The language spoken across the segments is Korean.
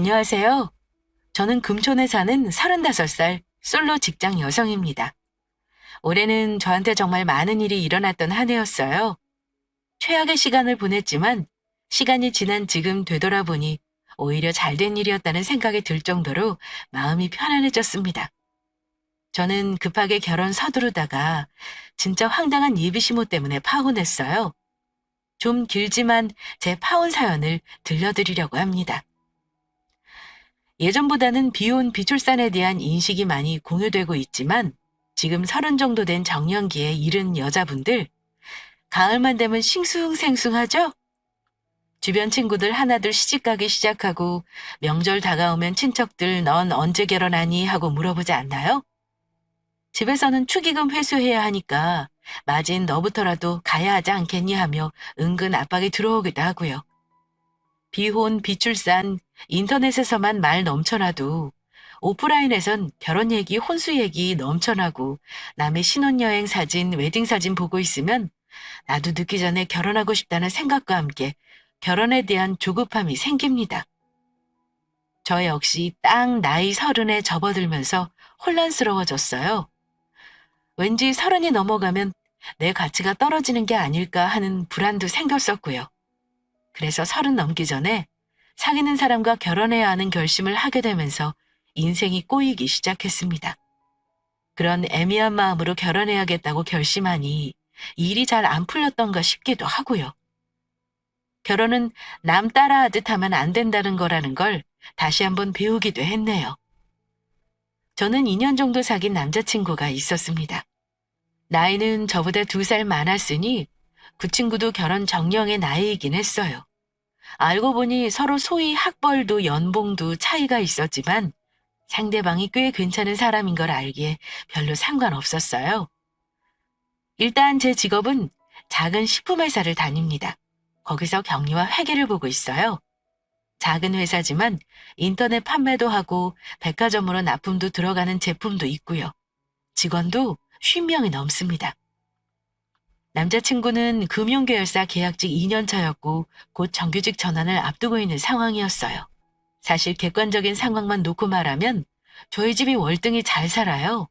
안녕하세요. 저는 금촌에 사는 35살 솔로 직장 여성입니다. 올해는 저한테 정말 많은 일이 일어났던 한 해였어요. 최악의 시간을 보냈지만 시간이 지난 지금 되돌아보니 오히려 잘된 일이었다는 생각이 들 정도로 마음이 편안해졌습니다. 저는 급하게 결혼 서두르다가 진짜 황당한 예비시모 때문에 파혼했어요. 좀 길지만 제 파혼 사연을 들려드리려고 합니다. 예전보다는 비혼 비출산에 대한 인식이 많이 공유되고 있지만 지금 30 정도 된 정년기에 이른 여자분들, 가을만 되면 싱숭생숭하죠? 주변 친구들 하나둘 시집가기 시작하고 명절 다가오면 친척들 넌 언제 결혼하니 하고 물어보지 않나요? 집에서는 축의금 회수해야 하니까 마진 너부터라도 가야 하지 않겠니 하며 은근 압박이 들어오기도 하고요. 비혼, 비출산, 인터넷에서만 말 넘쳐나도 오프라인에선 결혼 얘기, 혼수 얘기 넘쳐나고 남의 신혼여행 사진, 웨딩 사진 보고 있으면 나도 늦기 전에 결혼하고 싶다는 생각과 함께 결혼에 대한 조급함이 생깁니다. 저 역시 딱 나이 30에 접어들면서 혼란스러워졌어요. 왠지 30이 넘어가면 내 가치가 떨어지는 게 아닐까 하는 불안도 생겼었고요. 그래서 30 넘기 전에 사귀는 사람과 결혼해야 하는 결심을 하게 되면서 인생이 꼬이기 시작했습니다. 그런 애매한 마음으로 결혼해야겠다고 결심하니 일이 잘 안 풀렸던가 싶기도 하고요. 결혼은 남 따라하듯 하면 안 된다는 거라는 걸 다시 한번 배우기도 했네요. 저는 2년 정도 사귄 남자친구가 있었습니다. 나이는 저보다 2살 많았으니 그 친구도 결혼 정령의 나이이긴 했어요. 알고 보니 서로 소위 학벌도 연봉도 차이가 있었지만 상대방이 꽤 괜찮은 사람인 걸 알기에 별로 상관없었어요. 일단 제 직업은 작은 식품회사를 다닙니다. 거기서 경리와 회계를 보고 있어요. 작은 회사지만 인터넷 판매도 하고 백화점으로 납품도 들어가는 제품도 있고요. 직원도 50명이 넘습니다. 남자친구는 금융계열사 계약직 2년 차였고 곧 정규직 전환을 앞두고 있는 상황이었어요. 사실 객관적인 상황만 놓고 말하면 저희 집이 월등히 잘 살아요.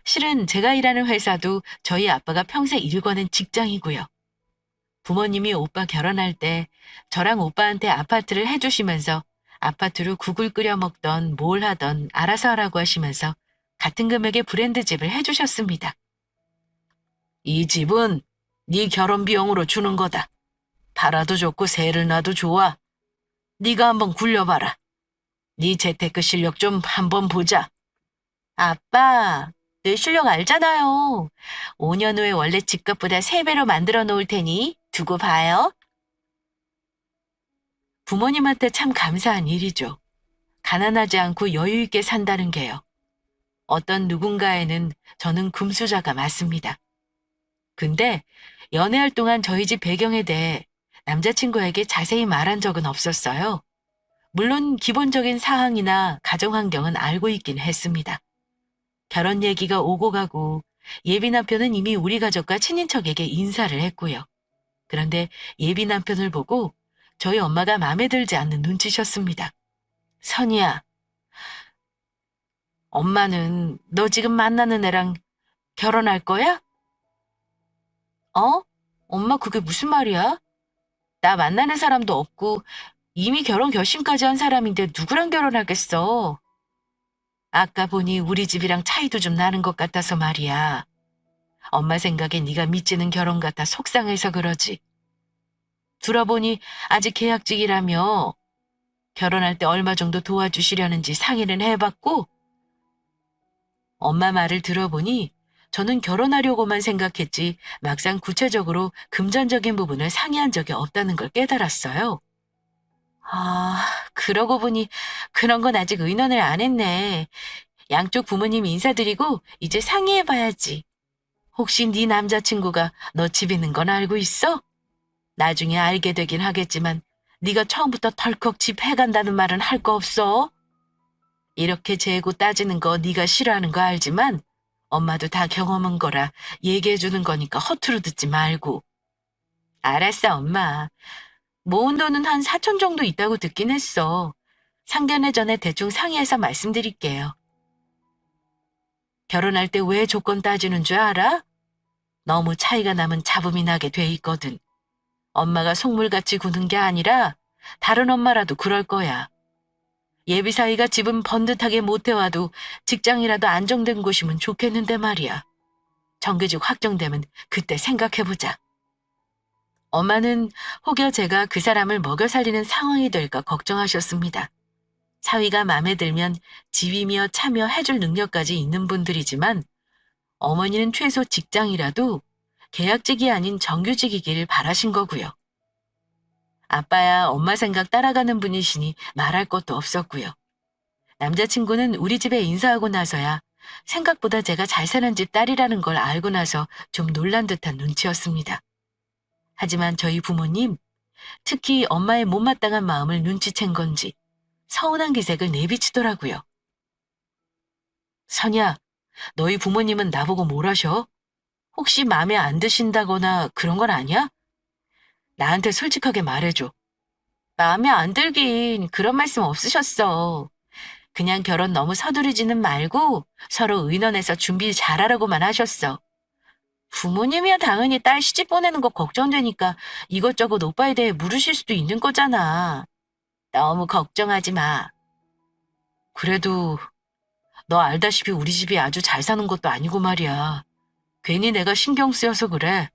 실은 제가 일하는 회사도 저희 아빠가 평생 일궈낸 직장이고요. 부모님이 오빠 결혼할 때 저랑 오빠한테 아파트를 해주시면서 아파트로 국을 끓여 먹던 뭘 하던 알아서 하라고 하시면서 같은 금액의 브랜드집을 해주셨습니다. 이 집은 네 결혼 비용으로 주는 거다. 팔아도 좋고 세를 놔도 좋아. 네가 한번 굴려봐라. 네 재테크 실력 좀 한번 보자. 아빠, 내 실력 알잖아요. 5년 후에 원래 집값보다 3배로 만들어 놓을 테니 두고 봐요. 부모님한테 참 감사한 일이죠. 가난하지 않고 여유 있게 산다는 게요. 어떤 누군가에는 저는 금수저가 맞습니다. 근데 연애할 동안 저희 집 배경에 대해 남자친구에게 자세히 말한 적은 없었어요. 물론 기본적인 사항이나 가정 환경은 알고 있긴 했습니다. 결혼 얘기가 오고 가고 예비 남편은 이미 우리 가족과 친인척에게 인사를 했고요. 그런데 예비 남편을 보고 저희 엄마가 마음에 들지 않는 눈치셨습니다. 선이야, 엄마는 너 지금 만나는 애랑 결혼할 거야? 어? 엄마 그게 무슨 말이야? 나 만나는 사람도 없고 이미 결혼 결심까지 한 사람인데 누구랑 결혼하겠어? 아까 보니 우리 집이랑 차이도 좀 나는 것 같아서 말이야. 엄마 생각에 네가 미치는 결혼 같아 속상해서 그러지. 들어보니 아직 계약직이라며 결혼할 때 얼마 정도 도와주시려는지 상의는 해봤고 엄마 말을 들어보니 저는 결혼하려고만 생각했지 막상 구체적으로 금전적인 부분을 상의한 적이 없다는 걸 깨달았어요. 아, 그러고 보니 그런 건 아직 의논을 안 했네. 양쪽 부모님 인사드리고 이제 상의해봐야지. 혹시 네 남자친구가 너 집 있는 건 알고 있어? 나중에 알게 되긴 하겠지만 네가 처음부터 덜컥 집 해간다는 말은 할 거 없어? 이렇게 재고 따지는 거 네가 싫어하는 거 알지만 엄마도 다 경험한 거라 얘기해주는 거니까 허투루 듣지 말고. 알았어, 엄마. 모은 돈은 한 4천 정도 있다고 듣긴 했어. 상견례 전에 대충 상의해서 말씀드릴게요. 결혼할 때 왜 조건 따지는 줄 알아? 너무 차이가 나면 잡음이 나게 돼 있거든. 엄마가 속물같이 구는 게 아니라 다른 엄마라도 그럴 거야. 예비 사이가 집은 번듯하게 못 해와도 직장이라도 안정된 곳이면 좋겠는데 말이야. 정규직 확정되면 그때 생각해보자. 엄마는 혹여 제가 그 사람을 먹여 살리는 상황이 될까 걱정하셨습니다. 사위가 마음에 들면 집이며 차며 해줄 능력까지 있는 분들이지만 어머니는 최소 직장이라도 계약직이 아닌 정규직이길 바라신 거고요. 아빠야 엄마 생각 따라가는 분이시니 말할 것도 없었고요. 남자친구는 우리 집에 인사하고 나서야 생각보다 제가 잘 사는 집 딸이라는 걸 알고 나서 좀 놀란 듯한 눈치였습니다. 하지만 저희 부모님, 특히 엄마의 못마땅한 마음을 눈치챈 건지 서운한 기색을 내비치더라고요. 선야, 너희 부모님은 나보고 뭘 하셔? 혹시 마음에 안 드신다거나 그런 건 아니야? 나한테 솔직하게 말해줘. 마음에 안 들긴 그런 말씀 없으셨어. 그냥 결혼 너무 서두르지는 말고 서로 의논해서 준비 잘하라고만 하셨어. 부모님이야 당연히 딸 시집 보내는 거 걱정되니까 이것저것 오빠에 대해 물으실 수도 있는 거잖아. 너무 걱정하지 마. 그래도 너 알다시피 우리 집이 아주 잘 사는 것도 아니고 말이야. 괜히 내가 신경 쓰여서 그래.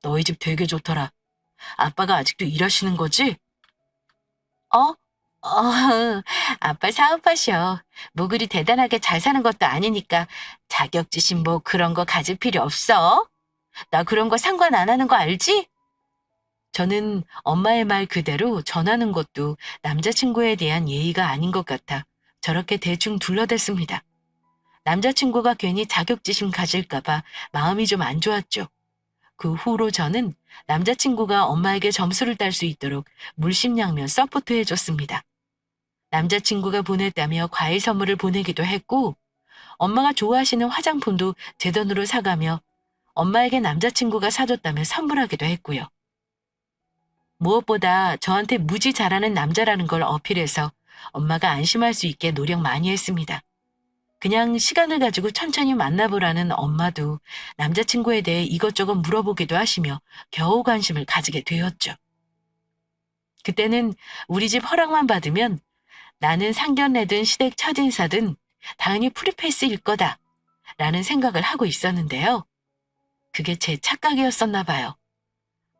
너희 집 되게 좋더라. 아빠가 아직도 일하시는 거지? 어? 아빠 사업하셔. 뭐 그리 대단하게 잘 사는 것도 아니니까 자격지심 뭐 그런 거 가질 필요 없어. 나 그런 거 상관 안 하는 거 알지? 저는 엄마의 말 그대로 전하는 것도 남자친구에 대한 예의가 아닌 것 같아 저렇게 대충 둘러댔습니다. 남자친구가 괜히 자격지심 가질까봐 마음이 좀 안 좋았죠. 그 후로 저는 남자친구가 엄마에게 점수를 딸 수 있도록 물심양면 서포트해줬습니다. 남자친구가 보냈다며 과일 선물을 보내기도 했고 엄마가 좋아하시는 화장품도 제 돈으로 사가며 엄마에게 남자친구가 사줬다며 선물하기도 했고요. 무엇보다 저한테 무지 잘하는 남자라는 걸 어필해서 엄마가 안심할 수 있게 노력 많이 했습니다. 그냥 시간을 가지고 천천히 만나보라는 엄마도 남자친구에 대해 이것저것 물어보기도 하시며 겨우 관심을 가지게 되었죠. 그때는 우리 집 허락만 받으면 나는 상견례든 시댁 첫인사든 당연히 프리패스일 거다 라는 생각을 하고 있었는데요. 그게 제 착각이었었나 봐요.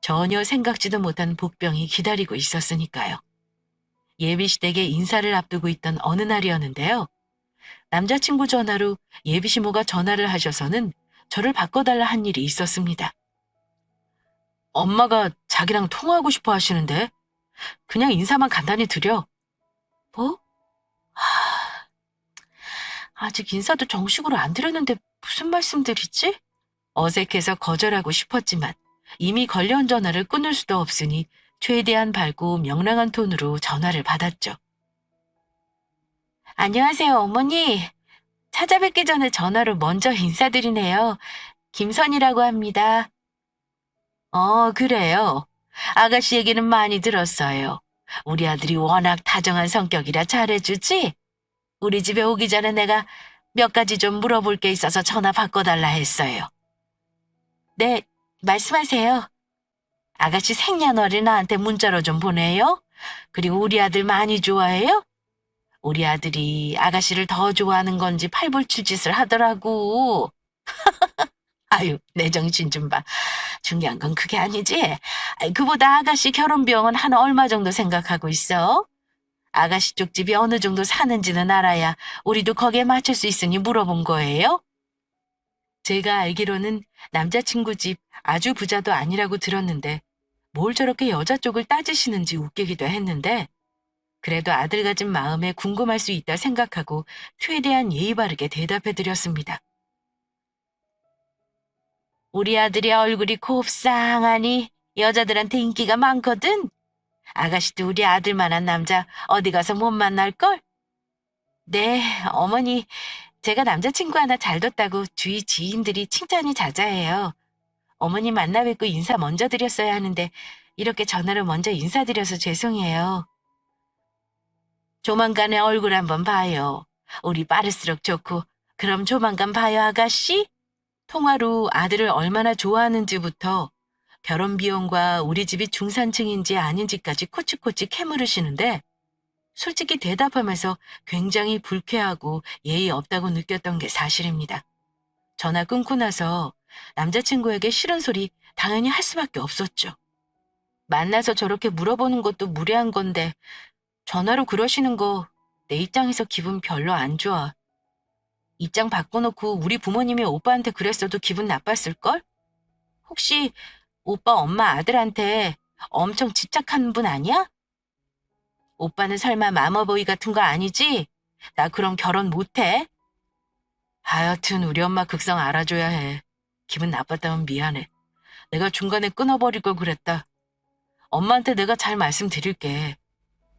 전혀 생각지도 못한 복병이 기다리고 있었으니까요. 예비시댁에 인사를 앞두고 있던 어느 날이었는데요. 남자친구 전화로 예비시모가 전화를 하셔서는 저를 바꿔달라 한 일이 있었습니다. 엄마가 자기랑 통화하고 싶어 하시는데 그냥 인사만 간단히 드려. 뭐? 아직 인사도 정식으로 안 드렸는데 무슨 말씀들이지? 어색해서 거절하고 싶었지만 이미 걸려온 전화를 끊을 수도 없으니 최대한 밝고 명랑한 톤으로 전화를 받았죠. 안녕하세요, 어머니. 찾아뵙기 전에 전화로 먼저 인사드리네요. 김선이라고 합니다. 그래요. 아가씨 얘기는 많이 들었어요. 우리 아들이 워낙 다정한 성격이라 잘해주지? 우리 집에 오기 전에 내가 몇 가지 좀 물어볼 게 있어서 전화 바꿔달라 했어요. 네, 말씀하세요. 아가씨 생년월일 나한테 문자로 좀 보내요? 그리고 우리 아들 많이 좋아해요? 우리 아들이 아가씨를 더 좋아하는 건지 팔불출짓을 하더라고. 아유, 내 정신 좀 봐. 중요한 건 그게 아니지. 그보다 아가씨 결혼 비용은 한 얼마 정도 생각하고 있어? 아가씨 쪽 집이 어느 정도 사는지는 알아야 우리도 거기에 맞출 수 있으니 물어본 거예요? 제가 알기로는 남자친구 집 아주 부자도 아니라고 들었는데 뭘 저렇게 여자 쪽을 따지시는지 웃기기도 했는데 그래도 아들 가진 마음에 궁금할 수 있다 생각하고 최대한 예의 바르게 대답해드렸습니다. 우리 아들이 얼굴이 곱상하니 여자들한테 인기가 많거든. 아가씨도 우리 아들만한 남자 어디 가서 못 만날걸? 네, 어머니, 제가 남자친구 하나 잘 뒀다고 주위 지인들이 칭찬이 자자해요. 어머니 만나 뵙고 인사 먼저 드렸어야 하는데 이렇게 전화로 먼저 인사드려서 죄송해요. 조만간에 얼굴 한번 봐요. 우리 빠를수록 좋고. 그럼 조만간 봐요, 아가씨? 통화로 아들을 얼마나 좋아하는지부터 결혼 비용과 우리 집이 중산층인지 아닌지까지 코치코치 캐물으시는데 솔직히 대답하면서 굉장히 불쾌하고 예의 없다고 느꼈던 게 사실입니다. 전화 끊고 나서 남자친구에게 싫은 소리 당연히 할 수밖에 없었죠. 만나서 저렇게 물어보는 것도 무례한 건데 전화로 그러시는 거 내 입장에서 기분 별로 안 좋아. 입장 바꿔놓고 우리 부모님이 오빠한테 그랬어도 기분 나빴을걸? 혹시 오빠 엄마 아들한테 엄청 집착하는 분 아니야? 오빠는 설마 마마보이 같은 거 아니지? 나 그럼 결혼 못해? 하여튼 우리 엄마 극성 알아줘야 해. 기분 나빴다면 미안해. 내가 중간에 끊어버릴 걸 그랬다. 엄마한테 내가 잘 말씀드릴게.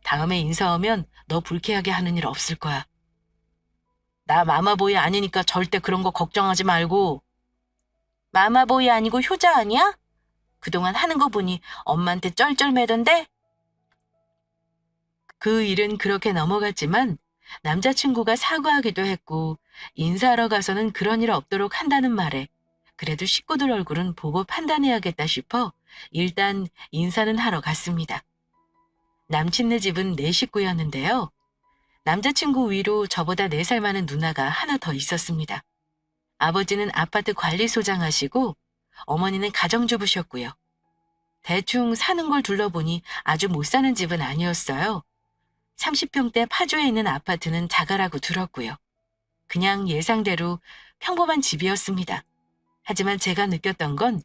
다음에 인사하면 너 불쾌하게 하는 일 없을 거야. 나 마마보이 아니니까 절대 그런 거 걱정하지 말고. 마마보이 아니고 효자 아니야? 그동안 하는 거 보니 엄마한테 쩔쩔매던데? 그 일은 그렇게 넘어갔지만 남자친구가 사과하기도 했고 인사하러 가서는 그런 일 없도록 한다는 말에 그래도 식구들 얼굴은 보고 판단해야겠다 싶어 일단 인사는 하러 갔습니다. 남친네 집은 4식구였는데요. 남자친구 위로 저보다 4살 많은 누나가 하나 더 있었습니다. 아버지는 아파트 관리소장 하시고 어머니는 가정주부셨고요. 대충 사는 걸 둘러보니 아주 못 사는 집은 아니었어요. 30평대 파주에 있는 아파트는 자가라고 들었고요. 그냥 예상대로 평범한 집이었습니다. 하지만 제가 느꼈던 건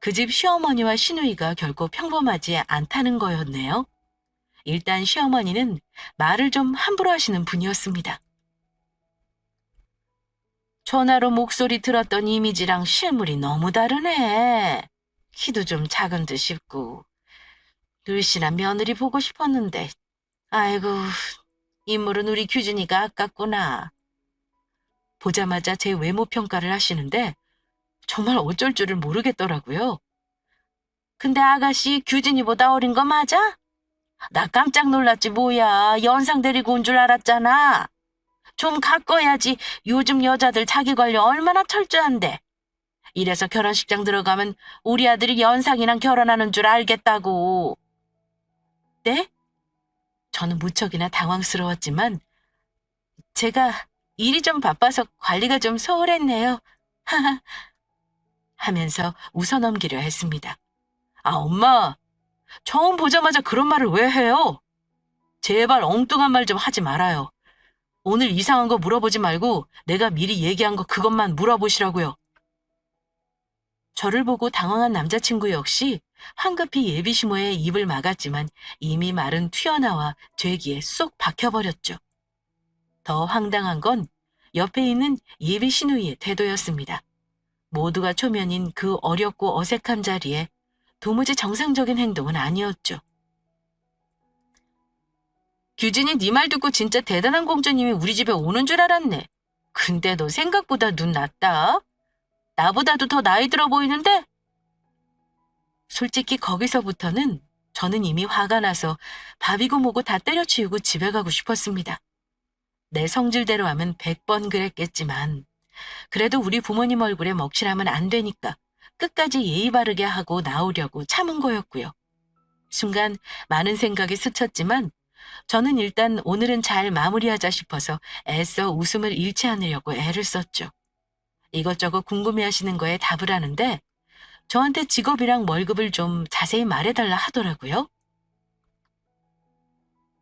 그 집 시어머니와 시누이가 결코 평범하지 않다는 거였네요. 일단 시어머니는 말을 좀 함부로 하시는 분이었습니다. 전화로 목소리 들었던 이미지랑 실물이 너무 다르네. 키도 좀 작은 듯 싶고. 늘씬한 며느리 보고 싶었는데 아이고 인물은 우리 규진이가 아깝구나. 보자마자 제 외모 평가를 하시는데 정말 어쩔 줄을 모르겠더라고요. 근데 아가씨 규진이보다 어린 거 맞아? 나 깜짝 놀랐지 뭐야. 연상 데리고 온 줄 알았잖아. 좀 가꿔야지. 요즘 여자들 자기 관리 얼마나 철저한데. 이래서 결혼식장 들어가면 우리 아들이 연상이랑 결혼하는 줄 알겠다고. 네? 저는 무척이나 당황스러웠지만 제가 일이 좀 바빠서 관리가 좀 소홀했네요. 하면서 웃어넘기려 했습니다. 아, 엄마. 처음 보자마자 그런 말을 왜 해요? 제발 엉뚱한 말 좀 하지 말아요. 오늘 이상한 거 물어보지 말고 내가 미리 얘기한 거 그것만 물어보시라고요. 저를 보고 당황한 남자친구 역시 황급히 예비시모의 입을 막았지만 이미 말은 튀어나와 되기에 쏙 박혀버렸죠. 더 황당한 건 옆에 있는 예비시누이의 태도였습니다. 모두가 초면인 그 어렵고 어색한 자리에 도무지 정상적인 행동은 아니었죠. 규진이 네 말 듣고 진짜 대단한 공주님이 우리 집에 오는 줄 알았네. 근데 너 생각보다 눈 낮다. 나보다도 더 나이 들어 보이는데? 솔직히 거기서부터는 저는 이미 화가 나서 밥이고 뭐고 다 때려치우고 집에 가고 싶었습니다. 내 성질대로 하면 100번 그랬겠지만 그래도 우리 부모님 얼굴에 먹칠하면 안 되니까 끝까지 예의 바르게 하고 나오려고 참은 거였고요. 순간 많은 생각이 스쳤지만 저는 일단 오늘은 잘 마무리하자 싶어서 애써 웃음을 잃지 않으려고 애를 썼죠. 이것저것 궁금해하시는 거에 답을 하는데 저한테 직업이랑 월급을 좀 자세히 말해달라 하더라고요.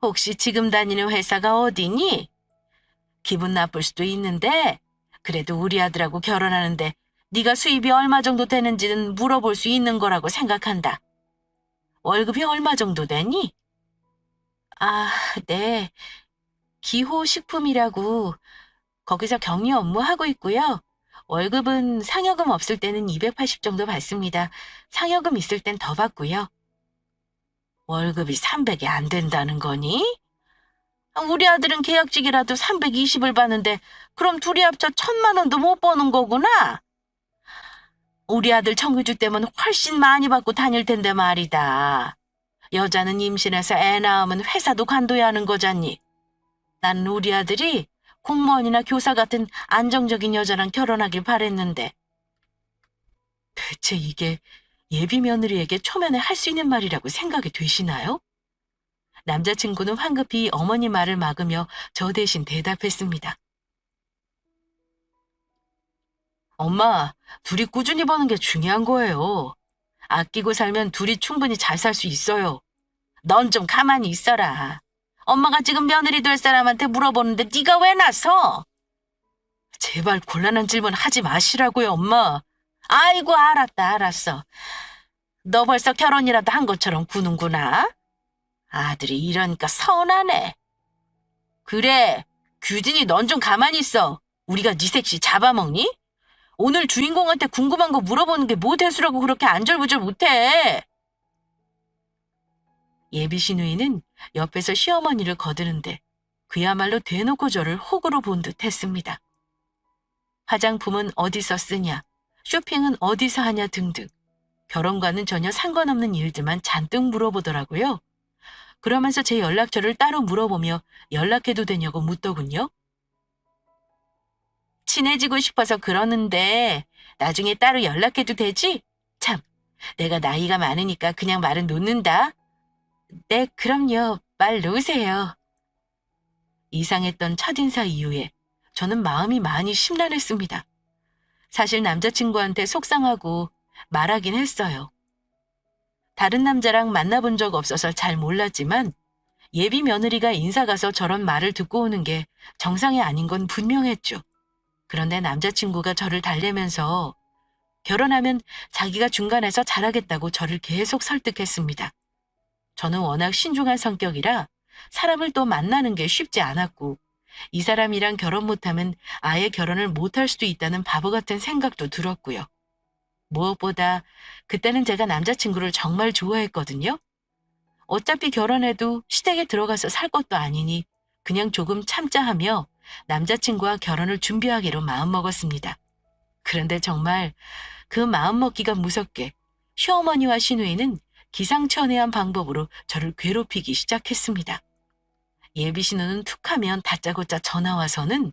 혹시 지금 다니는 회사가 어디니? 기분 나쁠 수도 있는데 그래도 우리 아들하고 결혼하는데 네가 수입이 얼마 정도 되는지는 물어볼 수 있는 거라고 생각한다. 월급이 얼마 정도 되니? 아, 네. 기호식품이라고 거기서 격리 업무 하고 있고요. 월급은 상여금 없을 때는 280 정도 받습니다. 상여금 있을 땐 더 받고요. 월급이 300이 안 된다는 거니? 우리 아들은 계약직이라도 320을 받는데 그럼 둘이 합쳐 1,000만 원도 못 버는 거구나. 우리 아들 청규직 때문에 훨씬 많이 받고 다닐 텐데 말이다. 여자는 임신해서 애 낳으면 회사도 관둬야 하는 거잖니. 난 우리 아들이 공무원이나 교사 같은 안정적인 여자랑 결혼하길 바랬는데. 대체 이게 예비 며느리에게 초면에 할 수 있는 말이라고 생각이 되시나요? 남자친구는 황급히 어머니 말을 막으며 저 대신 대답했습니다. 엄마, 둘이 꾸준히 버는 게 중요한 거예요. 아끼고 살면 둘이 충분히 잘 살 수 있어요. 넌 좀 가만히 있어라. 엄마가 지금 며느리 될 사람한테 물어보는데 네가 왜 나서? 제발 곤란한 질문 하지 마시라고요, 엄마. 아이고, 알았다, 알았어. 너 벌써 결혼이라도 한 것처럼 구는구나. 아들이 이러니까 서운하네. 그래, 규진이 넌 좀 가만히 있어. 우리가 네 색시 잡아먹니? 오늘 주인공한테 궁금한 거 물어보는 게 뭐 대수라고 그렇게 안절부절 못해. 예비 시누이는 옆에서 시어머니를 거드는데 그야말로 대놓고 저를 호구로 본 듯 했습니다. 화장품은 어디서 쓰냐, 쇼핑은 어디서 하냐 등등 결혼과는 전혀 상관없는 일들만 잔뜩 물어보더라고요. 그러면서 제 연락처를 따로 물어보며 연락해도 되냐고 묻더군요. 친해지고 싶어서 그러는데 나중에 따로 연락해도 되지? 참, 내가 나이가 많으니까 그냥 말은 놓는다. 네, 그럼요. 말 놓으세요. 이상했던 첫인사 이후에 저는 마음이 많이 심란했습니다. 사실 남자친구한테 속상하고 말하긴 했어요. 다른 남자랑 만나본 적 없어서 잘 몰랐지만 예비 며느리가 인사 가서 저런 말을 듣고 오는 게 정상이 아닌 건 분명했죠. 그런데 남자친구가 저를 달래면서 결혼하면 자기가 중간에서 잘하겠다고 저를 계속 설득했습니다. 저는 워낙 신중한 성격이라 사람을 또 만나는 게 쉽지 않았고 이 사람이랑 결혼 못하면 아예 결혼을 못할 수도 있다는 바보 같은 생각도 들었고요. 무엇보다 그때는 제가 남자친구를 정말 좋아했거든요. 어차피 결혼해도 시댁에 들어가서 살 것도 아니니 그냥 조금 참자 하며 남자친구와 결혼을 준비하기로 마음먹었습니다. 그런데 정말 그 마음먹기가 무섭게 시어머니와 시누이는 기상천외한 방법으로 저를 괴롭히기 시작했습니다. 예비 신우는 툭하면 다짜고짜 전화와서는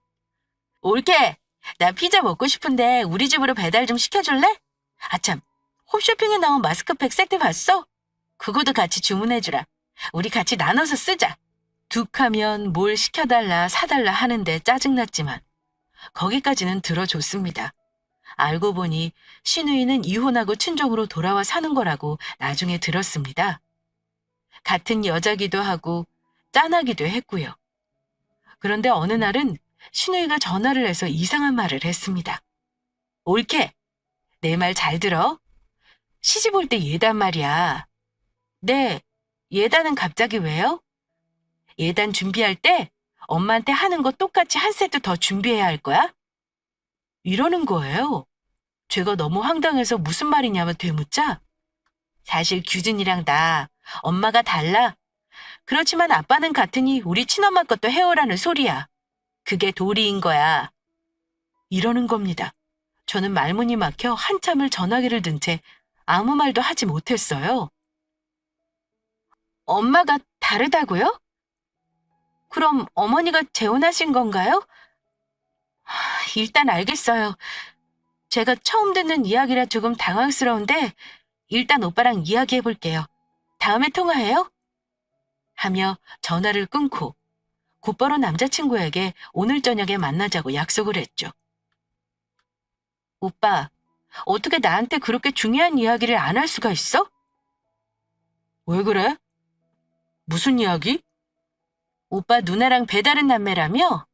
올게! 나 피자 먹고 싶은데 우리 집으로 배달 좀 시켜줄래? 아참, 홈쇼핑에 나온 마스크팩 세트 봤어? 그거도 같이 주문해주라. 우리 같이 나눠서 쓰자. 툭하면 뭘 시켜달라 사달라 하는데 짜증났지만 거기까지는 들어줬습니다. 알고 보니 시누이는 이혼하고 친정으로 돌아와 사는 거라고 나중에 들었습니다. 같은 여자기도 하고 짠하기도 했고요. 그런데 어느 날은 시누이가 전화를 해서 이상한 말을 했습니다. 옳게, 내 말 잘 들어. 시집 올 때 예단 말이야. 네, 예단은 갑자기 왜요? 예단 준비할 때 엄마한테 하는 거 똑같이 한 세트 더 준비해야 할 거야? 이러는 거예요. 제가 너무 황당해서 무슨 말이냐며 되묻자 사실 규진이랑 나 엄마가 달라. 그렇지만 아빠는 같으니 우리 친엄마 것도 해오라는 소리야. 그게 도리인 거야. 이러는 겁니다. 저는 말문이 막혀 한참을 전화기를 든 채 아무 말도 하지 못했어요. 엄마가 다르다고요? 그럼 어머니가 재혼하신 건가요? 일단 알겠어요. 제가 처음 듣는 이야기라 조금 당황스러운데 일단 오빠랑 이야기해 볼게요. 다음에 통화해요? 하며 전화를 끊고 곧바로 남자친구에게 오늘 저녁에 만나자고 약속을 했죠. 오빠, 어떻게 나한테 그렇게 중요한 이야기를 안 할 수가 있어? 왜 그래? 무슨 이야기? 오빠 누나랑 배다른 남매라며?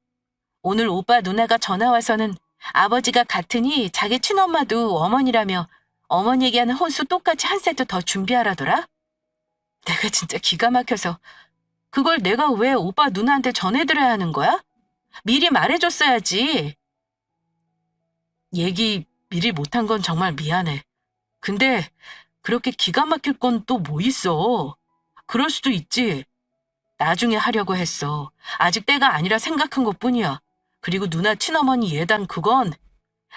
오늘 오빠 누나가 전화와서는 아버지가 같으니 자기 친엄마도 어머니라며 어머니 얘기하는 혼수 똑같이 한 세트 더 준비하라더라? 내가 진짜 기가 막혀서 그걸 내가 왜 오빠 누나한테 전해드려야 하는 거야? 미리 말해줬어야지. 얘기 미리 못한 건 정말 미안해. 근데 그렇게 기가 막힐 건 또 뭐 있어? 그럴 수도 있지. 나중에 하려고 했어. 아직 때가 아니라 생각한 것뿐이야. 그리고 누나 친어머니 예단 그건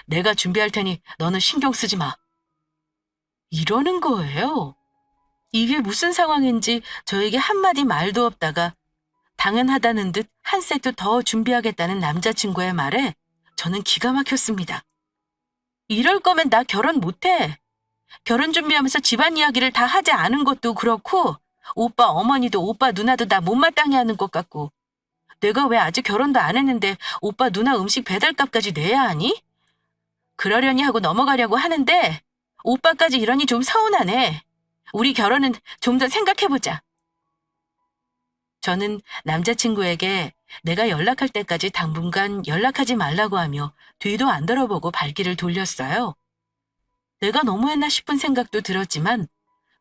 내가 준비할 테니 너는 신경 쓰지 마. 이러는 거예요. 이게 무슨 상황인지 저에게 한마디 말도 없다가 당연하다는 듯 한 세트 더 준비하겠다는 남자친구의 말에 저는 기가 막혔습니다. 이럴 거면 나 결혼 못해. 결혼 준비하면서 집안 이야기를 다 하지 않은 것도 그렇고 오빠 어머니도 오빠 누나도 나 못마땅해 하는 것 같고 내가 왜 아직 결혼도 안 했는데 오빠 누나 음식 배달값까지 내야 하니? 그러려니 하고 넘어가려고 하는데 오빠까지 이러니 좀 서운하네. 우리 결혼은 좀 더 생각해보자. 저는 남자친구에게 내가 연락할 때까지 당분간 연락하지 말라고 하며 뒤도 안 돌아보고 발길을 돌렸어요. 내가 너무했나 싶은 생각도 들었지만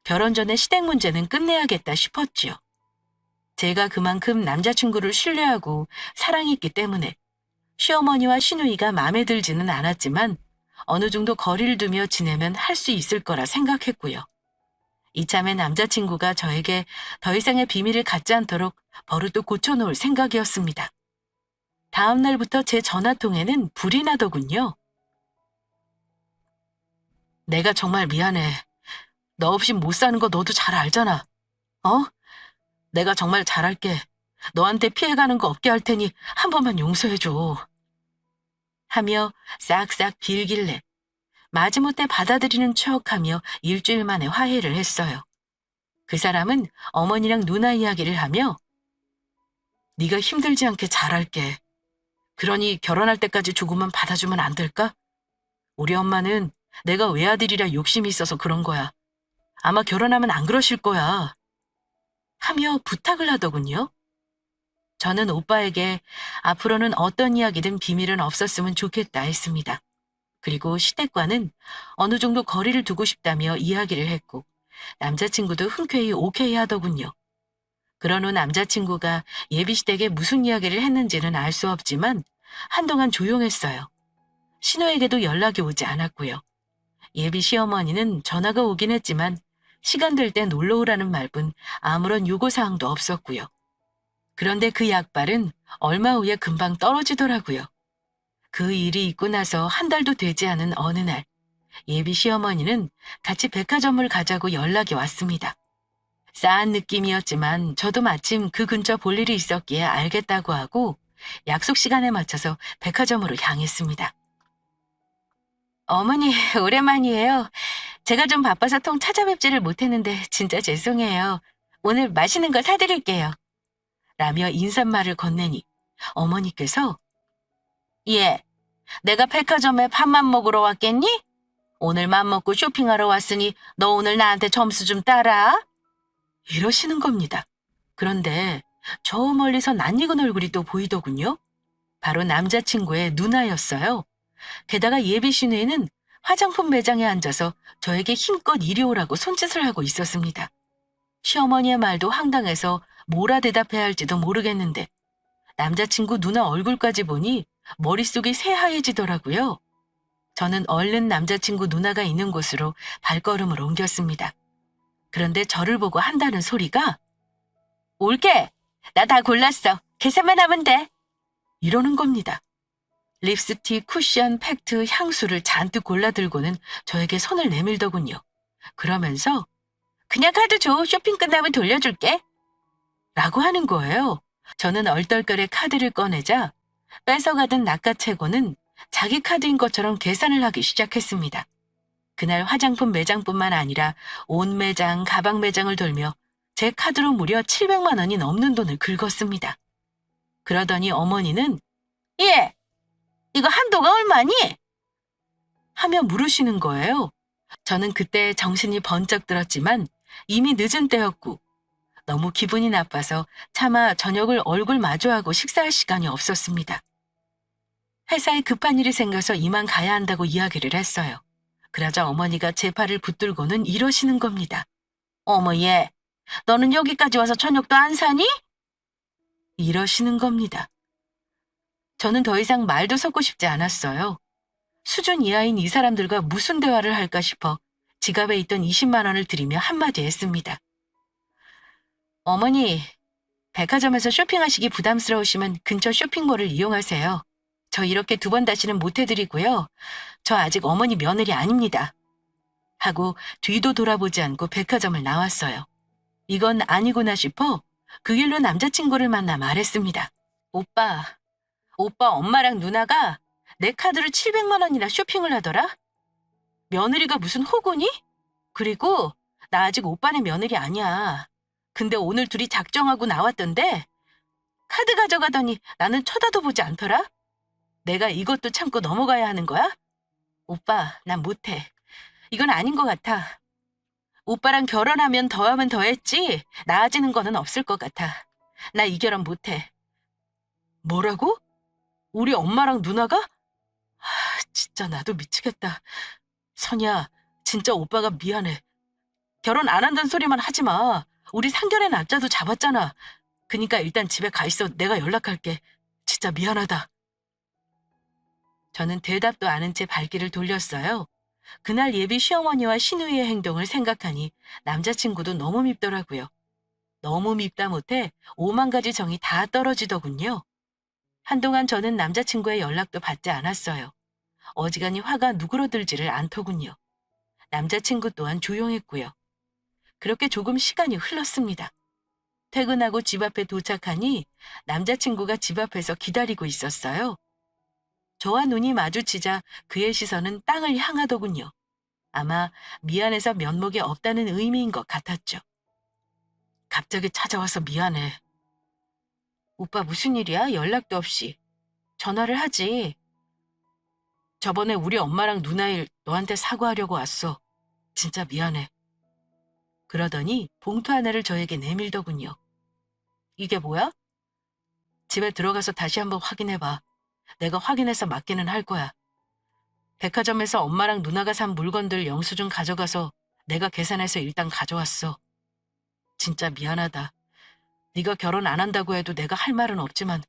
결혼 전에 시댁 문제는 끝내야겠다 싶었지요. 제가 그만큼 남자친구를 신뢰하고 사랑했기 때문에 시어머니와 시누이가 마음에 들지는 않았지만 어느 정도 거리를 두며 지내면 할 수 있을 거라 생각했고요. 이참에 남자친구가 저에게 더 이상의 비밀을 갖지 않도록 버릇도 고쳐놓을 생각이었습니다. 다음 날부터 제 전화통에는 불이 나더군요. 내가 정말 미안해. 너 없이 못 사는 거 너도 잘 알잖아. 어? 내가 정말 잘할게. 너한테 피해가는 거 없게 할 테니 한 번만 용서해줘. 하며 싹싹 빌길래 마지못해 받아들이는 척하며 일주일 만에 화해를 했어요. 그 사람은 어머니랑 누나 이야기를 하며 네가 힘들지 않게 잘할게. 그러니 결혼할 때까지 조금만 받아주면 안 될까? 우리 엄마는 내가 외아들이라 욕심이 있어서 그런 거야. 아마 결혼하면 안 그러실 거야. 하며 부탁을 하더군요. 저는 오빠에게 앞으로는 어떤 이야기든 비밀은 없었으면 좋겠다 했습니다. 그리고 시댁과는 어느 정도 거리를 두고 싶다며 이야기를 했고 남자친구도 흔쾌히 오케이 하더군요. 그런 후 남자친구가 예비시댁에 무슨 이야기를 했는지는 알 수 없지만 한동안 조용했어요. 신우에게도 연락이 오지 않았고요. 예비 시어머니는 전화가 오긴 했지만 시간 될 때 놀러 오라는 말뿐 아무런 요구사항도 없었고요. 그런데 그 약발은 얼마 후에 금방 떨어지더라고요. 그 일이 있고 나서 한 달도 되지 않은 어느 날 예비 시어머니는 같이 백화점을 가자고 연락이 왔습니다. 싸한 느낌이었지만 저도 마침 그 근처 볼 일이 있었기에 알겠다고 하고 약속 시간에 맞춰서 백화점으로 향했습니다. 어머니, 오랜만이에요. 제가 좀 바빠서 통 찾아뵙지를 못했는데 진짜 죄송해요. 오늘 맛있는 거 사드릴게요. 라며 인사말을 건네니 어머니께서 예, 내가 백화점에 밥만 먹으러 왔겠니? 오늘 맘먹고 쇼핑하러 왔으니 너 오늘 나한테 점수 좀 따라. 이러시는 겁니다. 그런데 저 멀리서 낯익은 얼굴이 또 보이더군요. 바로 남자친구의 누나였어요. 게다가 예비 시누이는 화장품 매장에 앉아서 저에게 힘껏 이리 오라고 손짓을 하고 있었습니다. 시어머니의 말도 황당해서 뭐라 대답해야 할지도 모르겠는데 남자친구 누나 얼굴까지 보니 머릿속이 새하얘지더라고요. 저는 얼른 남자친구 누나가 있는 곳으로 발걸음을 옮겼습니다. 그런데 저를 보고 한다는 소리가 올게! 나 다 골랐어. 계산만 하면 돼. 이러는 겁니다. 립스틱, 쿠션, 팩트, 향수를 잔뜩 골라 들고는 저에게 손을 내밀더군요. 그러면서 그냥 카드 줘. 쇼핑 끝나면 돌려줄게. 라고 하는 거예요. 저는 얼떨결에 카드를 꺼내자 뺏어가던 낚아채고는 자기 카드인 것처럼 계산을 하기 시작했습니다. 그날 화장품 매장뿐만 아니라 옷 매장, 가방 매장을 돌며 제 카드로 무려 700만 원이 넘는 돈을 긁었습니다. 그러더니 어머니는 예, 이거 한도가 얼마니? 하며 물으시는 거예요. 저는 그때 정신이 번쩍 들었지만 이미 늦은 때였고 너무 기분이 나빠서 차마 저녁을 얼굴 마주하고 식사할 시간이 없었습니다. 회사에 급한 일이 생겨서 이만 가야 한다고 이야기를 했어요. 그러자 어머니가 제 팔을 붙들고는 이러시는 겁니다. 어머 얘, 너는 여기까지 와서 저녁도 안 사니? 이러시는 겁니다. 저는 더 이상 말도 섞고 싶지 않았어요. 수준 이하인 이 사람들과 무슨 대화를 할까 싶어 지갑에 있던 20만 원을 들이며 한마디 했습니다. 어머니, 백화점에서 쇼핑하시기 부담스러우시면 근처 쇼핑몰을 이용하세요. 저 이렇게 2번 다시는 못 해드리고요. 저 아직 어머니 며느리 아닙니다. 하고 뒤도 돌아보지 않고 백화점을 나왔어요. 이건 아니구나 싶어 그 길로 남자친구를 만나 말했습니다. 오빠 엄마랑 누나가 내 카드로 700만 원이나 쇼핑을 하더라? 며느리가 무슨 호구니? 그리고 나 아직 오빠네 며느리 아니야. 근데 오늘 둘이 작정하고 나왔던데 카드 가져가더니 나는 쳐다도 보지 않더라? 내가 이것도 참고 넘어가야 하는 거야? 오빠, 난 못해. 이건 아닌 것 같아. 오빠랑 결혼하면 더하면 더했지 나아지는 거는 없을 것 같아. 나 이 결혼 못해. 뭐라고? 우리 엄마랑 누나가? 진짜 나도 미치겠다. 선이야, 진짜 오빠가 미안해. 결혼 안 한다는 소리만 하지 마. 우리 상견례 날짜도 잡았잖아. 그니까 일단 집에 가 있어. 내가 연락할게. 진짜 미안하다. 저는 대답도 안 한 채 발길을 돌렸어요. 그날 예비 시어머니와 시누이의 행동을 생각하니 남자친구도 너무 밉더라고요. 너무 밉다 못해 5만 가지 정이 다 떨어지더군요. 한동안 저는 남자친구의 연락도 받지 않았어요. 어지간히 화가 누그러들지를 않더군요. 남자친구 또한 조용했고요. 그렇게 조금 시간이 흘렀습니다. 퇴근하고 집 앞에 도착하니 남자친구가 집 앞에서 기다리고 있었어요. 저와 눈이 마주치자 그의 시선은 땅을 향하더군요. 아마 미안해서 면목이 없다는 의미인 것 같았죠. 갑자기 찾아와서 미안해. 오빠 무슨 일이야? 연락도 없이. 전화를 하지. 저번에 우리 엄마랑 누나 일 너한테 사과하려고 왔어. 진짜 미안해. 그러더니 봉투 하나를 저에게 내밀더군요. 이게 뭐야? 집에 들어가서 다시 한번 확인해봐. 내가 확인해서 맞기는 할 거야. 백화점에서 엄마랑 누나가 산 물건들 영수증 가져가서 내가 계산해서 일단 가져왔어. 진짜 미안하다. 네가 결혼 안 한다고 해도 내가 할 말은 없지만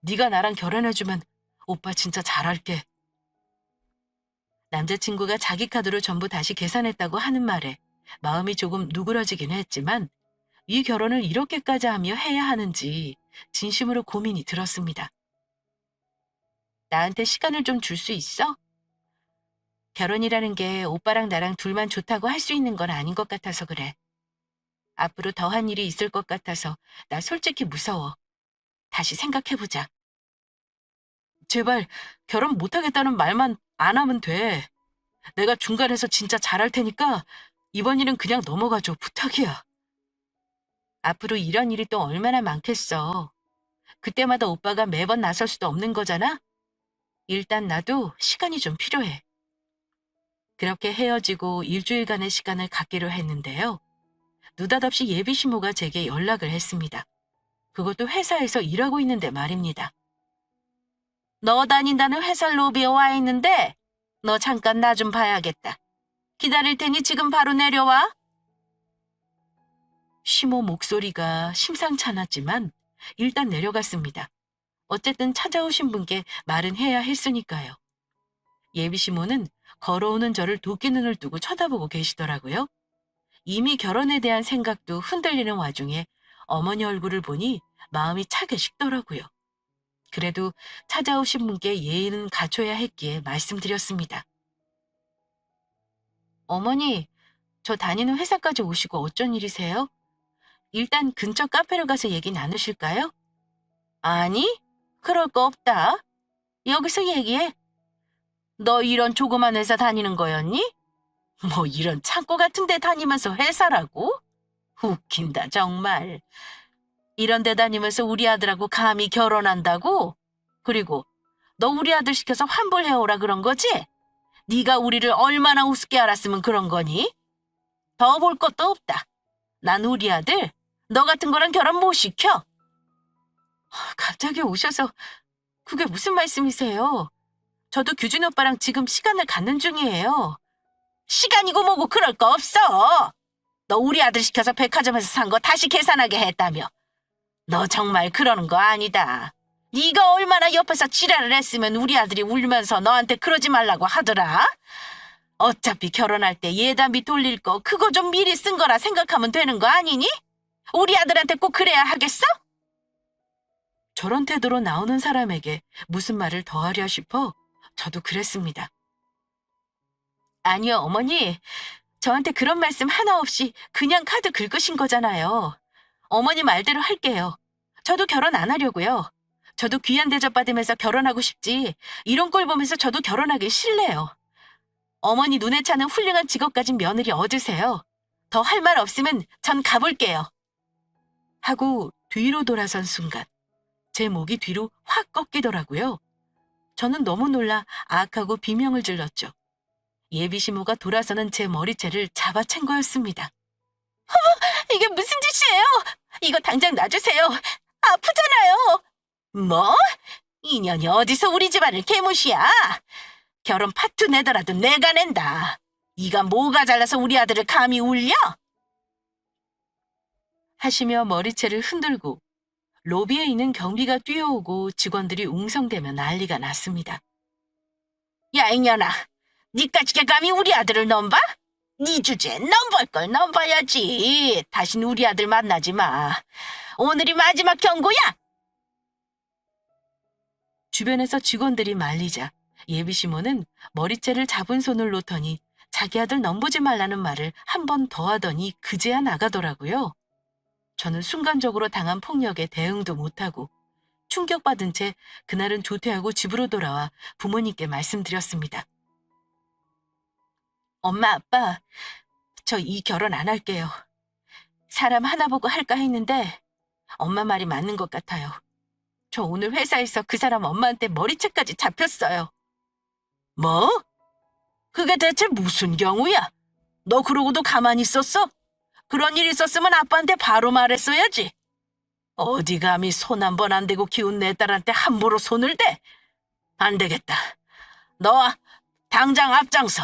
네가 나랑 결혼해주면 오빠 진짜 잘할게. 남자친구가 자기 카드로 전부 다시 계산했다고 하는 말에 마음이 조금 누그러지긴 했지만 이 결혼을 이렇게까지 하며 해야 하는지 진심으로 고민이 들었습니다. 나한테 시간을 좀 줄 수 있어? 결혼이라는 게 오빠랑 나랑 둘만 좋다고 할 수 있는 건 아닌 것 같아서 그래. 앞으로 더한 일이 있을 것 같아서 나 솔직히 무서워. 다시 생각해보자. 제발 결혼 못하겠다는 말만 안 하면 돼. 내가 중간에서 진짜 잘할 테니까 이번 일은 그냥 넘어가줘. 부탁이야. 앞으로 이런 일이 또 얼마나 많겠어. 그때마다 오빠가 매번 나설 수도 없는 거잖아? 일단 나도 시간이 좀 필요해. 그렇게 헤어지고 일주일간의 시간을 갖기로 했는데요. 느닷없이 예비 시모가 제게 연락을 했습니다. 그것도 회사에서 일하고 있는데 말입니다. 너 다닌다는 회사 로비에 와 있는데 너 잠깐 나 좀 봐야겠다. 기다릴 테니 지금 바로 내려와. 시모 목소리가 심상찮았지만 일단 내려갔습니다. 어쨌든 찾아오신 분께 말은 해야 했으니까요. 예비 시모는 걸어오는 저를 도끼 눈을 뜨고 쳐다보고 계시더라고요. 이미 결혼에 대한 생각도 흔들리는 와중에 어머니 얼굴을 보니 마음이 차게 식더라고요. 그래도 찾아오신 분께 예의는 갖춰야 했기에 말씀드렸습니다. 어머니, 저 다니는 회사까지 오시고 어쩐 일이세요? 일단 근처 카페로 가서 얘기 나누실까요? 아니, 그럴 거 없다. 여기서 얘기해. 너 이런 조그만 회사 다니는 거였니? 뭐 이런 창고 같은 데 다니면서 회사라고? 웃긴다 정말. 이런 데 다니면서 우리 아들하고 감히 결혼한다고? 그리고 너 우리 아들 시켜서 환불해오라 그런 거지? 네가 우리를 얼마나 우습게 알았으면 그런 거니? 더 볼 것도 없다. 난 우리 아들 너 같은 거랑 결혼 못 시켜. 갑자기 오셔서 그게 무슨 말씀이세요? 저도 규진 오빠랑 지금 시간을 갖는 중이에요. 시간이고 뭐고 그럴 거 없어. 너 우리 아들 시켜서 백화점에서 산 거 다시 계산하게 했다며. 너 정말 그러는 거 아니다. 네가 얼마나 옆에서 지랄을 했으면 우리 아들이 울면서 너한테 그러지 말라고 하더라. 어차피 결혼할 때 예단비 돌릴 거 그거 좀 미리 쓴 거라 생각하면 되는 거 아니니? 우리 아들한테 꼭 그래야 하겠어? 저런 태도로 나오는 사람에게 무슨 말을 더 하려 싶어 저도 그랬습니다. 아니요, 어머니. 저한테 그런 말씀 하나 없이 그냥 카드 긁으신 거잖아요. 어머니 말대로 할게요. 저도 결혼 안 하려고요. 저도 귀한 대접 받으면서 결혼하고 싶지. 이런 꼴 보면서 저도 결혼하기 싫네요. 어머니 눈에 차는 훌륭한 직업 가진 며느리 얻으세요. 더 할 말 없으면 전 가볼게요. 하고 뒤로 돌아선 순간 제 목이 뒤로 확 꺾이더라고요. 저는 너무 놀라 아악하고 비명을 질렀죠. 예비 시모가 돌아서는 제 머리채를 잡아챈 거였습니다. 이게 무슨 짓이에요? 이거 당장 놔주세요. 아프잖아요. 뭐? 인연이 어디서 우리 집안을 개무시야? 결혼 파투 내더라도 내가 낸다. 네가 뭐가 잘나서 우리 아들을 감히 울려? 하시며 머리채를 흔들고 로비에 있는 경비가 뛰어오고 직원들이 웅성대며 난리가 났습니다. 야 이년아, 니까지게 감히 우리 아들을 넘봐? 네 주제에 넘볼 걸 넘봐야지. 다신 우리 아들 만나지 마. 오늘이 마지막 경고야. 주변에서 직원들이 말리자 예비 시모는 머리채를 잡은 손을 놓더니 자기 아들 넘보지 말라는 말을 한 번 더 하더니 그제야 나가더라고요. 저는 순간적으로 당한 폭력에 대응도 못하고 충격받은 채 그날은 조퇴하고 집으로 돌아와 부모님께 말씀드렸습니다. 엄마, 아빠, 저 이 결혼 안 할게요. 사람 하나 보고 할까 했는데 엄마 말이 맞는 것 같아요. 저 오늘 회사에서 그 사람 엄마한테 머리채까지 잡혔어요. 뭐? 그게 대체 무슨 경우야? 너 그러고도 가만히 있었어? 그런 일 있었으면 아빠한테 바로 말했어야지. 어디 감히 손 한 번 안 대고 키운 내 딸한테 함부로 손을 대? 안 되겠다. 너 당장 앞장서.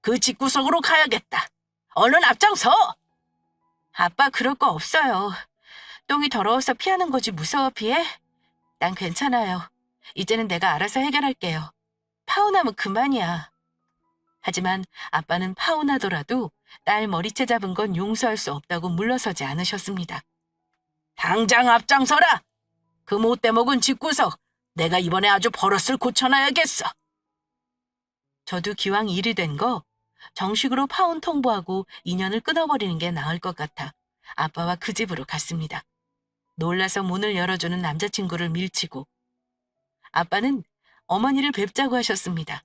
그 집구석으로 가야겠다. 얼른 앞장서. 아빠 그럴 거 없어요. 똥이 더러워서 피하는 거지 무서워 피해? 난 괜찮아요. 이제는 내가 알아서 해결할게요. 파혼하면 그만이야. 하지만 아빠는 파혼하더라도 딸 머리채 잡은 건 용서할 수 없다고 물러서지 않으셨습니다. 당장 앞장서라. 그 못돼 먹은 집구석 내가 이번에 아주 버릇을 고쳐놔야겠어. 저도 기왕 일이 된 거 정식으로 파혼 통보하고 인연을 끊어버리는 게 나을 것 같아 아빠와 그 집으로 갔습니다. 놀라서 문을 열어주는 남자친구를 밀치고 아빠는 어머니를 뵙자고 하셨습니다.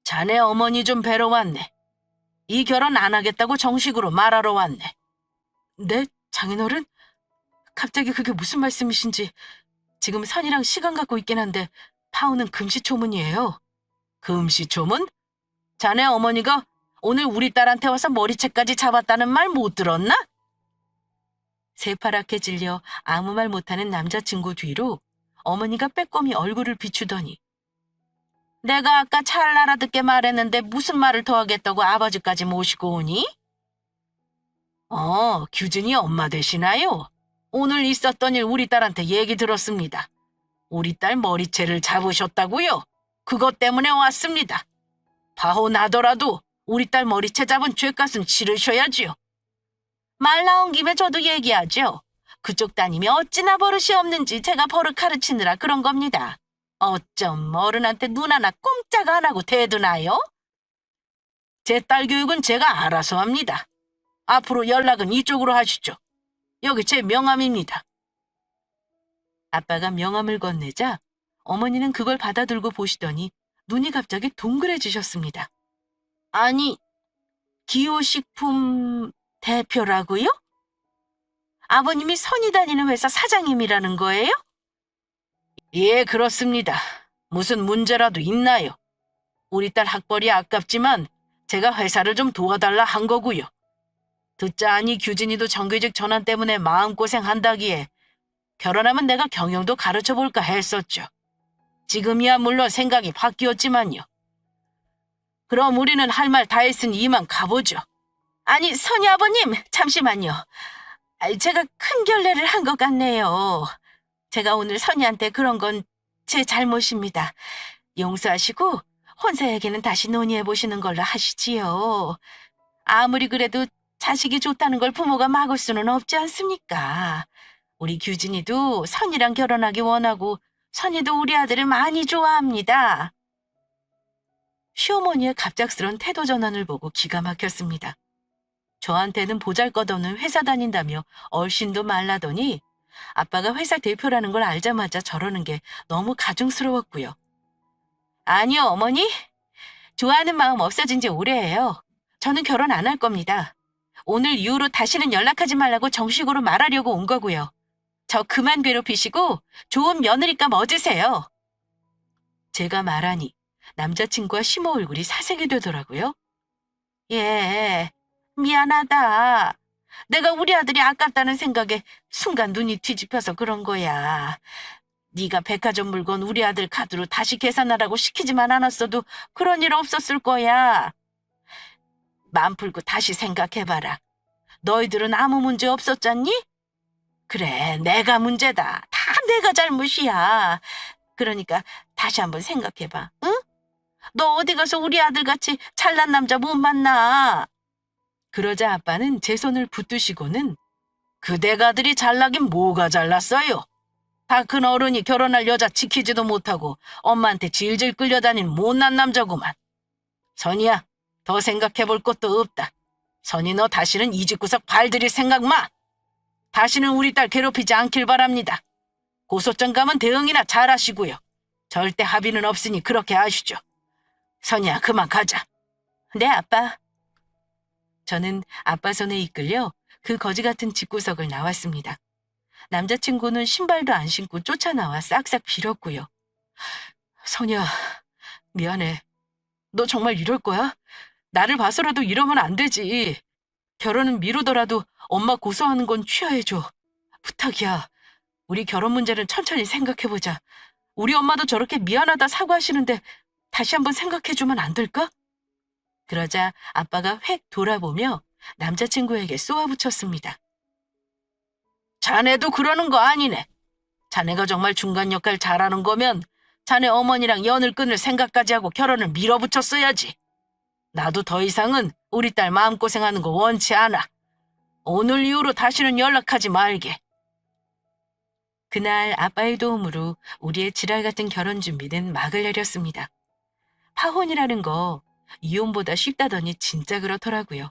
자네 어머니 좀 뵈러 왔네. 이 결혼 안 하겠다고 정식으로 말하러 왔네. 네? 장인어른? 갑자기 그게 무슨 말씀이신지. 지금 선이랑 시간 갖고 있긴 한데 파혼은 금시초문이에요. 금시초문? 자네 어머니가 오늘 우리 딸한테 와서 머리채까지 잡았다는 말 못 들었나? 새파랗게 질려 아무 말 못하는 남자친구 뒤로 어머니가 빼꼼히 얼굴을 비추더니 내가 아까 잘 알아듣게 말했는데 무슨 말을 더 하겠다고 아버지까지 모시고 오니? 규진이 엄마 되시나요? 오늘 있었던 일 우리 딸한테 얘기 들었습니다. 우리 딸 머리채를 잡으셨다고요? 그것 때문에 왔습니다. 파혼하더라도 우리 딸 머리채 잡은 죄값은 치르셔야지요. 말 나온 김에 저도 얘기하죠. 그쪽 따님이 어찌나 버릇이 없는지 제가 버릇 가르치느라 그런 겁니다. 어쩜 어른한테 눈 하나 꼼짝 안 하고 대드나요? 제 딸 교육은 제가 알아서 합니다. 앞으로 연락은 이쪽으로 하시죠. 여기 제 명함입니다. 아빠가 명함을 건네자 어머니는 그걸 받아들고 보시더니 눈이 갑자기 동그래지셨습니다. 아니, 기호식품 대표라고요? 아버님이 선이 다니는 회사 사장님이라는 거예요? 예, 그렇습니다. 무슨 문제라도 있나요? 우리 딸 학벌이 아깝지만 제가 회사를 좀 도와달라 한 거고요. 듣자 하니 규진이도 정규직 전환 때문에 마음고생한다기에 결혼하면 내가 경영도 가르쳐볼까 했었죠. 지금이야 물론 생각이 바뀌었지만요. 그럼 우리는 할 말 다 했으니 이만 가보죠. 아니, 선희 아버님, 잠시만요. 제가 큰 결례를 한 것 같네요. 제가 오늘 선희한테 그런 건 제 잘못입니다. 용서하시고 혼사 얘기는 다시 논의해보시는 걸로 하시지요. 아무리 그래도 자식이 좋다는 걸 부모가 막을 수는 없지 않습니까? 우리 규진이도 선희랑 결혼하기 원하고 선희도 우리 아들을 많이 좋아합니다. 시어머니의 갑작스런 태도 전환을 보고 기가 막혔습니다. 저한테는 보잘것없는 회사 다닌다며 얼씬도 말라더니 아빠가 회사 대표라는 걸 알자마자 저러는 게 너무 가증스러웠고요. 아니요, 어머니. 좋아하는 마음 없어진 지 오래예요. 저는 결혼 안 할 겁니다. 오늘 이후로 다시는 연락하지 말라고 정식으로 말하려고 온 거고요. 저 그만 괴롭히시고 좋은 며느리감 얻으세요. 제가 말하니 남자친구와 심호 얼굴이 사색이 되더라고요. 예, 미안하다. 내가 우리 아들이 아깝다는 생각에 순간 눈이 뒤집혀서 그런 거야. 네가 백화점 물건 우리 아들 카드로 다시 계산하라고 시키지만 않았어도 그런 일 없었을 거야. 마음 풀고 다시 생각해봐라. 너희들은 아무 문제 없었잖니? 그래, 내가 문제다. 다 내가 잘못이야. 그러니까 다시 한번 생각해봐, 응? 너 어디 가서 우리 아들같이 잘난 남자 못 만나. 그러자 아빠는 제 손을 붙드시고는 그대 아들이 잘나긴 뭐가 잘났어요. 다 큰 어른이 결혼할 여자 지키지도 못하고 엄마한테 질질 끌려다닌 못난 남자구만. 선이야, 더 생각해볼 것도 없다. 선이 너 다시는 이 집구석 발들일 생각 마. 다시는 우리 딸 괴롭히지 않길 바랍니다. 고소장 가면 대응이나 잘하시고요. 절대 합의는 없으니 그렇게 아시죠. 선이야, 그만 가자. 네, 아빠. 저는 아빠 손에 이끌려 그 거지 같은 집구석을 나왔습니다. 남자친구는 신발도 안 신고 쫓아나와 싹싹 빌었고요. 선이야, 미안해. 너 정말 이럴 거야? 나를 봐서라도 이러면 안 되지. 결혼은 미루더라도 엄마 고소하는 건 취하해줘. 부탁이야. 우리 결혼 문제는 천천히 생각해보자. 우리 엄마도 저렇게 미안하다 사과하시는데 다시 한번 생각해주면 안 될까? 그러자 아빠가 획 돌아보며 남자친구에게 쏘아붙였습니다. 자네도 그러는 거 아니네. 자네가 정말 중간 역할 잘하는 거면 자네 어머니랑 연을 끊을 생각까지 하고 결혼을 밀어붙였어야지. 나도 더 이상은 우리 딸 마음고생하는 거 원치 않아. 오늘 이후로 다시는 연락하지 말게. 그날 아빠의 도움으로 우리의 지랄 같은 결혼 준비는 막을 내렸습니다. 파혼이라는 거 이혼보다 쉽다더니 진짜 그렇더라고요.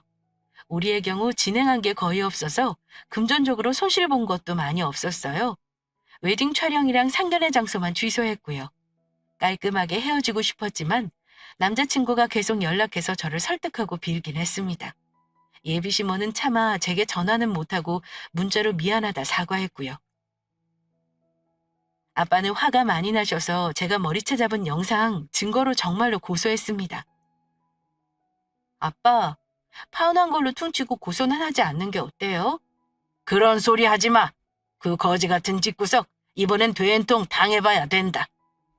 우리의 경우 진행한 게 거의 없어서 금전적으로 손실 본 것도 많이 없었어요. 웨딩 촬영이랑 상견례 장소만 취소했고요. 깔끔하게 헤어지고 싶었지만 남자친구가 계속 연락해서 저를 설득하고 빌긴 했습니다. 예비 시모는 차마 제게 전화는 못하고 문자로 미안하다 사과했고요. 아빠는 화가 많이 나셔서 제가 머리채 잡은 영상 증거로 정말로 고소했습니다. 아빠, 파혼한 걸로 퉁치고 고소는 하지 않는 게 어때요? 그런 소리 하지 마. 그 거지 같은 집구석 이번엔 된통 당해봐야 된다.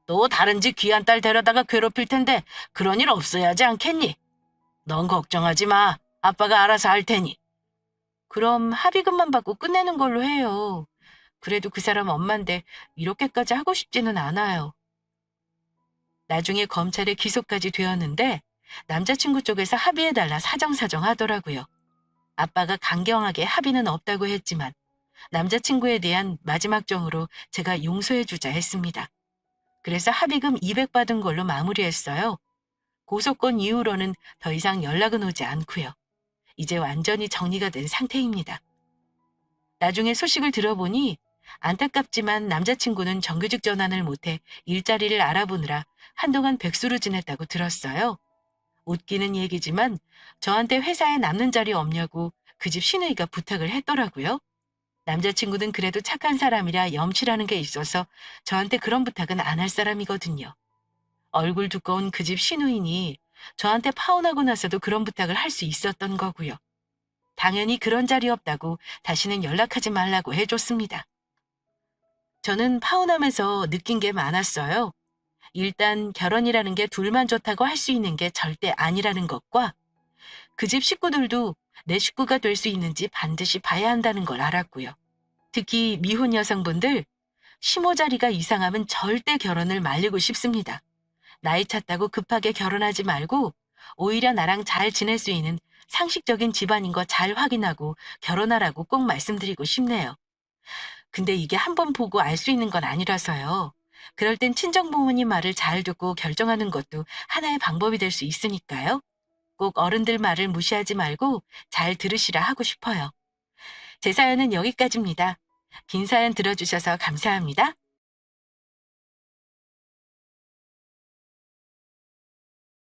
또 다른 집 귀한 딸 데려다가 괴롭힐 텐데 그런 일 없어야 하지 않겠니? 넌 걱정하지 마. 아빠가 알아서 할 테니. 그럼 합의금만 받고 끝내는 걸로 해요. 그래도 그 사람 엄마인데 이렇게까지 하고 싶지는 않아요. 나중에 검찰에 기소까지 되었는데 남자친구 쪽에서 합의해달라 사정사정 하더라고요. 아빠가 강경하게 합의는 없다고 했지만 남자친구에 대한 마지막 정으로 제가 용서해주자 했습니다. 그래서 합의금 200 받은 걸로 마무리했어요. 고소권 이후로는 더 이상 연락은 오지 않고요. 이제 완전히 정리가 된 상태입니다. 나중에 소식을 들어보니 안타깝지만 남자친구는 정규직 전환을 못해 일자리를 알아보느라 한동안 백수로 지냈다고 들었어요. 웃기는 얘기지만 저한테 회사에 남는 자리 없냐고 그 집 시누이가 부탁을 했더라고요. 남자친구는 그래도 착한 사람이라 염치라는 게 있어서 저한테 그런 부탁은 안 할 사람이거든요. 얼굴 두꺼운 그 집 시누이니 저한테 파혼하고 나서도 그런 부탁을 할 수 있었던 거고요. 당연히 그런 자리 없다고 다시는 연락하지 말라고 해줬습니다. 저는 파혼하면서 느낀 게 많았어요. 일단 결혼이라는 게 둘만 좋다고 할 수 있는 게 절대 아니라는 것과 그 집 식구들도 내 식구가 될 수 있는지 반드시 봐야 한다는 걸 알았고요. 특히 미혼 여성분들, 시모 자리가 이상하면 절대 결혼을 말리고 싶습니다. 나이 찼다고 급하게 결혼하지 말고 오히려 나랑 잘 지낼 수 있는 상식적인 집안인 거 잘 확인하고 결혼하라고 꼭 말씀드리고 싶네요. 근데 이게 한 번 보고 알 수 있는 건 아니라서요. 그럴 땐 친정 부모님 말을 잘 듣고 결정하는 것도 하나의 방법이 될 수 있으니까요. 꼭 어른들 말을 무시하지 말고 잘 들으시라 하고 싶어요. 제 사연은 여기까지입니다. 긴 사연 들어주셔서 감사합니다.